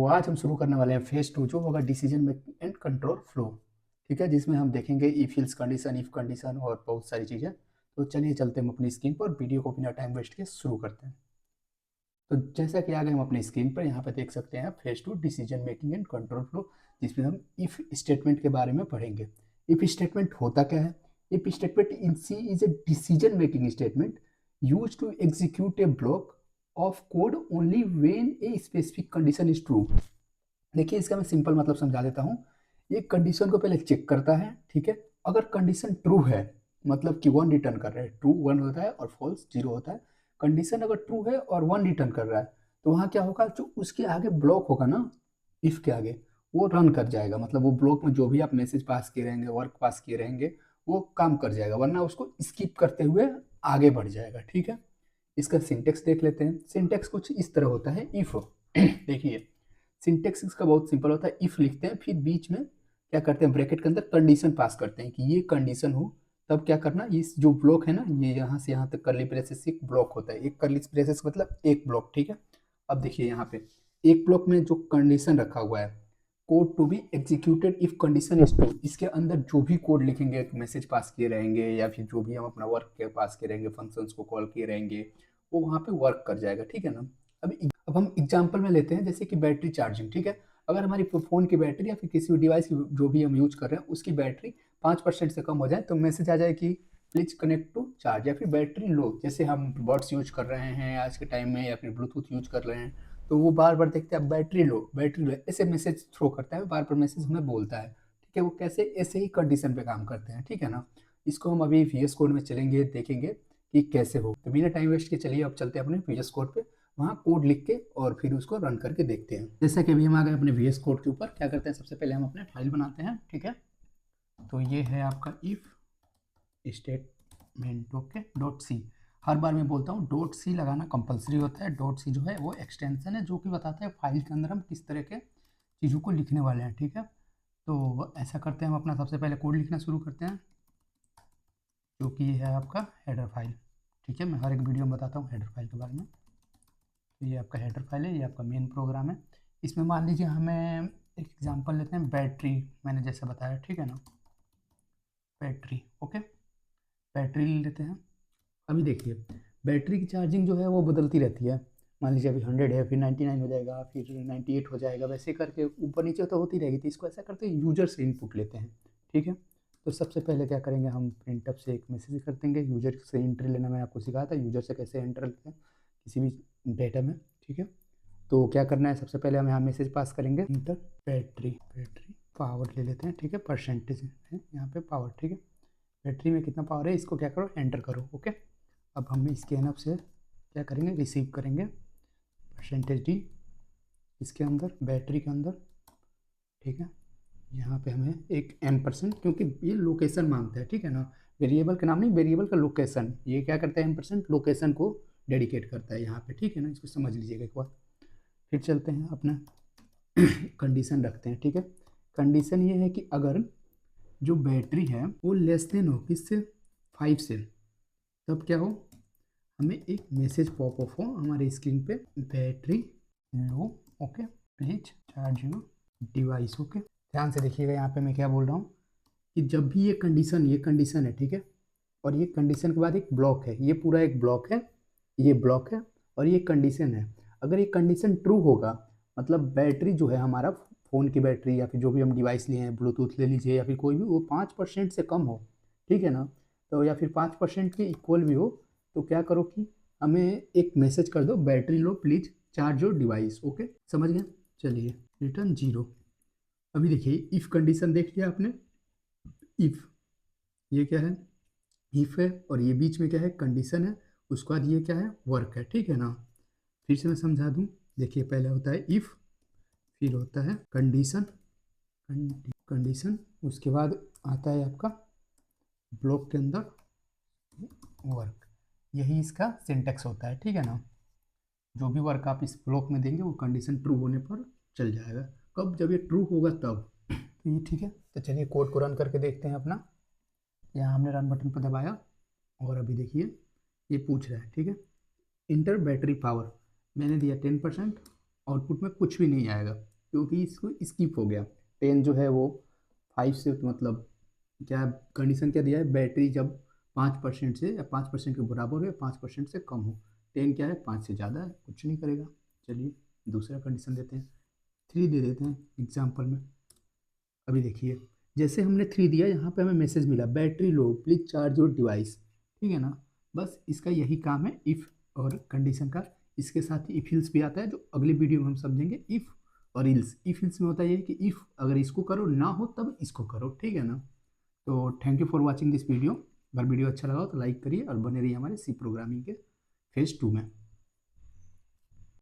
आज हम शुरू करने वाले हैं फेज 2 जो होगा decision making and control flow. ठीक है, जिसमें हम देखेंगे if hills condition, if condition और बहुत सारी चीज़ें। तो चलिए चलते हैं हम अपनी स्क्रीन पर, वीडियो को बिना टाइम वेस्ट के शुरू करते हैं। तो जैसा कि आ गए हम अपनी स्क्रीन पर, यहाँ पर देख सकते हैं phase 2 decision making and control flow, जिसमें हम इफ स्टेटमेंट के बारे में पढ़ेंगे। इफ स्टेटमेंट होता क्या है? If statement in C is a decision making statement use to execute a block of code only when a specific condition is true. देखिए, इसका मैं सिंपल मतलब समझा देता हूँ। ये कंडीशन को पहले चेक करता है, ठीक है। अगर कंडीशन ट्रू है, मतलब कि 1 रिटर्न कर रहे हैं, ट्रू 1 होता है और फॉल्स 0 होता है। कंडीशन अगर ट्रू है और 1 रिटर्न कर रहा है, तो वहाँ क्या होगा, जो उसके आगे ब्लॉक होगा ना, इफ के आगे, वो रन कर जाएगा। मतलब वो ब्लॉक में जो भी आप मैसेज पास किए रहेंगे, वर्क पास किए रहेंगे, वो काम कर जाएगा, वरना उसको स्किप करते हुए आगे बढ़ जाएगा। ठीक है, इसका सिंटेक्स देख लेते हैं। सिंटेक्स कुछ इस तरह होता है, इफ देखिए, सिंटेक्स इसका बहुत सिंपल होता है। इफ लिखते हैं, फिर बीच में क्या करते हैं, ब्रैकेट के अंदर कंडीशन पास करते हैं कि ये कंडीशन हो, तब क्या करना, इस जो ब्लॉक है ना, ये यहाँ से यहाँ तक करली ब्रेसेस से एक ब्लॉक होता है। एक करली ब्रेसेस मतलब एक ब्लॉक, ठीक है। अब देखिए यहाँ पे एक ब्लॉक में जो कंडीशन रखा हुआ है, code to be executed if condition is true, इसके अंदर जो भी कोड लिखेंगे, मैसेज पास किए रहेंगे या फिर जो भी हम अपना वर्क के पास किए रहेंगे, फंक्शंस को कॉल किए रहेंगे, वो वहाँ पे वर्क कर जाएगा। ठीक है ना। अब हम एग्जांपल में लेते हैं, जैसे कि बैटरी चार्जिंग। ठीक है, अगर हमारी फ़ोन की बैटरी या फिर किसी भी डिवाइस की जो भी हम यूज़ कर रहे हैं, उसकी बैटरी 5% से कम हो जाए, तो मैसेज आ जाए कि प्लीज़ कनेक्ट टू चार्ज। या फिर बैटरी लो, जैसे हम बड्स यूज कर रहे हैं आज के टाइम में, या फिर ब्लूटूथ यूज कर रहे हैं, तो वो बार बार देखते हैं बैटरी लो, बैटरी लो, ऐसे मैसेज थ्रो करता है, बार बार मैसेज हमें बोलता है। ठीक है, वो कैसे, ऐसे ही कंडीशन पे काम करते हैं। ठीक है ना। इसको हम अभी VS कोड में चलेंगे, देखेंगे कि कैसे हो। तो बिना टाइम वेस्ट के चलिए अब चलते हैं अपने VS कोड पे, वहाँ कोड लिख के और फिर उसको रन करके देखते हैं। जैसा कि अभी हम आ गए अपने VS कोड के ऊपर, क्या करते हैं, सबसे पहले हम अपने फाइल बनाते हैं। ठीक है, तो ये है आपका if statement, okay, dot C. हर बार मैं बोलता हूँ डॉट सी लगाना कंपलसरी होता है। डॉट सी जो है वो एक्सटेंशन है जो कि बताता है फाइल के अंदर हम किस तरह के चीज़ों को लिखने वाले हैं। ठीक है, तो ऐसा करते हैं, हम अपना सबसे पहले कोड लिखना शुरू करते हैं, जो कि है आपका हेडर फाइल। ठीक है, मैं हर एक वीडियो में बताता हूँ हेडर फाइल के बारे में। तो ये आपका हेडर फाइल है, ये आपका मेन प्रोग्राम है। इसमें मान लीजिए हमें एक एग्जांपल लेते हैं, बैटरी, मैंने जैसे बताया, ठीक है ना, बैटरी, ओके, बैटरी ले लेते हैं। अभी देखिए, बैटरी की चार्जिंग जो है वो बदलती रहती है। मान लीजिए अभी 100 है, फिर 99 हो जाएगा, फिर 98 हो जाएगा, वैसे करके ऊपर नीचे तो होती रहेगी। तो इसको ऐसा करते हैं, यूजर से इनपुट लेते हैं। ठीक है, तो सबसे पहले क्या करेंगे, हम प्रिंटअप से एक मैसेज कर देंगे। यूजर से एंट्री लेना मैंने आपको सिखाया था, यूजर से कैसे एंटर लेते हैं किसी भी डेटा में। ठीक है, तो क्या करना है, सबसे पहले हम यहाँ मैसेज पास करेंगे, इंटर बैटरी, बैटरी पावर ले लेते हैं। ठीक है, परसेंटेज है यहाँ पे पावर। ठीक है, बैटरी में कितना पावर है, इसको क्या करो, एंटर करो। ओके, अब हम इसके एनफ से क्या करेंगे, रिसीव करेंगे परसेंटेज डी इसके अंदर, बैटरी के अंदर। ठीक है, यहाँ पे हमें एक n%, क्योंकि ये लोकेशन मांगता है। ठीक है ना, वेरिएबल का नाम नहीं, वेरिएबल का लोकेशन। ये क्या करता है, n% लोकेशन को डेडिकेट करता है यहाँ पे। ठीक है ना, इसको समझ लीजिएगा एक बार। फिर चलते हैं अपना कंडीशन रखते हैं। ठीक है, कंडीशन ये है कि अगर जो बैटरी है वो लेस देन हो किससे, 5 से, तब क्या हो, हमें एक मैसेज पॉप ऑफ हो हमारे स्क्रीन पे, battery low, okay, please charge your device. Okay, ध्यान से देखिएगा, यहाँ पे मैं क्या बोल रहा हूँ कि जब भी ये कंडीशन है, ठीक है, और ये कंडीशन के बाद एक ब्लॉक है, ये पूरा एक ब्लॉक है, ये ब्लॉक है और ये कंडीशन है। अगर ये कंडीशन ट्रू होगा, मतलब बैटरी जो है हमारा, फ़ोन की बैटरी या फिर जो भी हम डिवाइस लिए हैं, ब्लूटूथ ले लीजिए या फिर कोई भी, वो 5% से कम हो, ठीक है ना, तो या फिर 5% के इक्वल भी हो, तो क्या करो कि हमें एक मैसेज कर दो, battery low please charge your device. Okay, समझ गए। चलिए, रिटर्न 0। अभी देखिए, इफ़ कंडीशन देख लिया आपने, इफ़ ये क्या है, इफ़ है, और ये बीच में क्या है, कंडीशन है, उसके बाद ये क्या है, वर्क है। ठीक है ना, फिर से मैं समझा दूँ। देखिए, पहले होता है इफ़, फिर होता है कंडीशन, कंडीशन, उसके बाद आता है आपका ब्लॉक के अंदर वर्क। यही इसका सिंटेक्स होता है। ठीक है ना, जो भी वर्क आप इस ब्लॉक में देंगे वो कंडीशन ट्रू होने पर चल जाएगा। कब, जब ये ट्रू होगा तब। तो ये ठीक है, तो चलिए कोड को रन करके देखते हैं अपना। यहाँ हमने रन बटन पर दबाया और अभी देखिए ये पूछ रहा है। ठीक है, इंटर बैटरी पावर, मैंने दिया 10%, आउटपुट में कुछ भी नहीं आएगा। क्योंकि इसको स्किप हो गया। 10 जो है वो 5 से मतलब क्या कंडीशन क्या दिया है, बैटरी जब 5% से या 5% के बराबर हो या 5% से कम हो। 10 क्या है, 5 से ज़्यादा है, कुछ नहीं करेगा। चलिए दूसरा कंडीशन देते हैं, 3 दे देते हैं एग्जाम्पल में। अभी देखिए, जैसे हमने 3 दिया, यहाँ पे हमें मैसेज मिला battery low please charge your device, ठीक है ना। बस इसका यही काम है इफ़ और कंडीशन का। इसके साथ ही इफ हिल्स भी आता है, जो अगले वीडियो में हम समझेंगे। इफ़ और हिल्स, इफ हिल्स में होता है ये कि इफ़ अगर इसको करो ना हो तब इसको करो, ठीक है ना। तो thank you for watching this video. अगर वीडियो अच्छा लगा हो तो लाइक करिए और बने रहिए हमारे सी प्रोग्रामिंग के फेज 2 में।